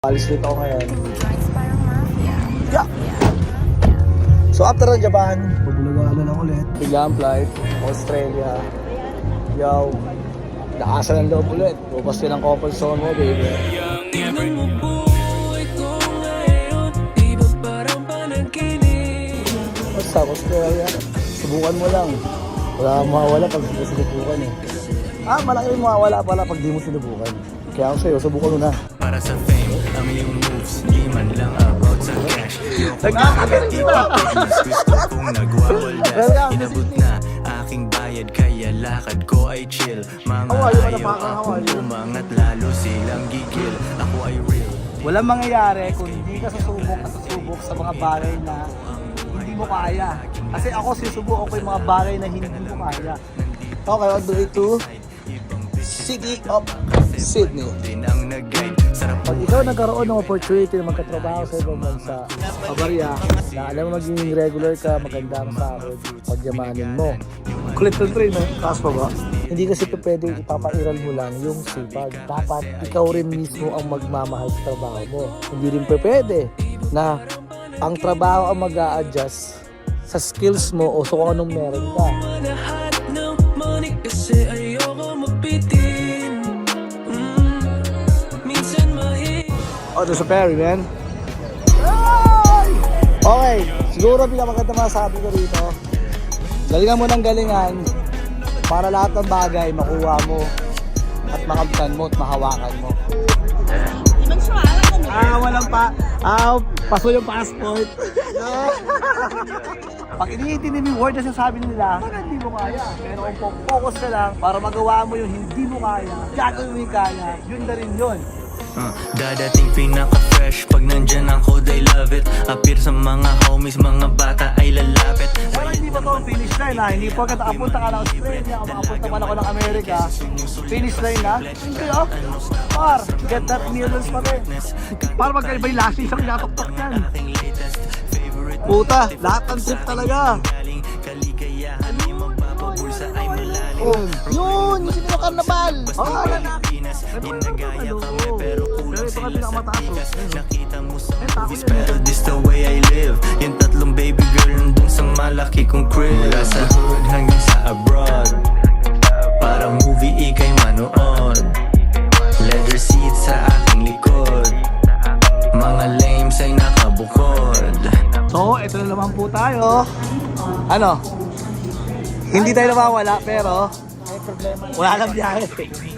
Alis dito ako ngayon. Parang mafia. Yeah. So after ng Japan, bubulagalan lang ulit. Biglang flight, Australia. Yo, nakasan ng loob ulit. Bukas yun ang couple zone mo, baby. What's up, Australia? Subukan mo lang. Wala kang mawawala pag di mo sinubukan eh. Malaki yung mawawala pala pag di mo sinubukan. Kaya ako sa'yo, subukan mo na. Para sa fame, ang iyong moves, di man lang about sa cash. Gusto kong nagwawaldas, inabot na aking bayad, kaya lakad ko ay chill. Mga ayaw akong umangat, lalo silang gigil. Ako ay real. Walang mangyayari kung hindi ka susubok at susubok sa mga bagay na hindi mo kaya. Kasi ako susubukan ko yung mga bagay na hindi mo kaya. Okay, on the way to City of Sydney. Pag ikaw nagkaroon ng opportunity na magkatrabaho sa ibang bansa, pabarya, na alam mo magiging regular ka, maganda ang sahod, pagyamanin mo. Kulit ng train, no? Kaas pa ba? Hindi kasi ito pwede ipapairal mo lang yung sipag. Dapat ikaw rin mismo ang magmamahal sa trabaho mo. Hindi rin pwede na ang trabaho ang mag-a-adjust sa skills mo o sa kung anong meron ka. Kasi ayoko mapitin. Minsan Oh, there's a ferry, man. Okay, siguro pinakamaganda masabi ko rito. Galingan mo ng galingan para lahat ng bagay makuha mo at makamtan mo at mahawakan mo. Walang paso yung passport. Pag iniintindi mo yung word na sinasabi nila, baka hindi mo kaya. Pero kung focus ka lang para magawa mo yung hindi mo kaya, gagawin mo yung kaya, yun na rin yun. Dadating pinaka-fresh pag nandyan ako, they love it. Appear sa mga homies, mga bata ay lalapit. Pero hindi pa to ang finish line ha. Hindi po apunta ka ng Australia o makapunta man ako ng Amerika. Finish line na. Hindi oh. Get that millions pa rin. Para magkaiba yung lasting sa kinatok-tok yan. Puta, lahat ng trip talaga. Yun, yung sinino karnabal. Ginagaya kami pero kulang ito kasi sila sa nakamataas. tigas. Nakita mo sa movies pero this the way I live. Yung tatlong baby girl nandun sa malaki kong crib. Mula sa hood hanggang sa abroad, para movie ikay manood. Leather seat sa aking likod, mga lames ay nakabukod. So, ito na naman po tayo. Ano? Hindi tayo nawawala pero wala lang biyahe.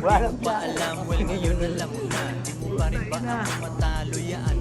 Wala lang biyahe. Alam, well ngayon alam mo na, di mo pa rin ba ako matalo yan?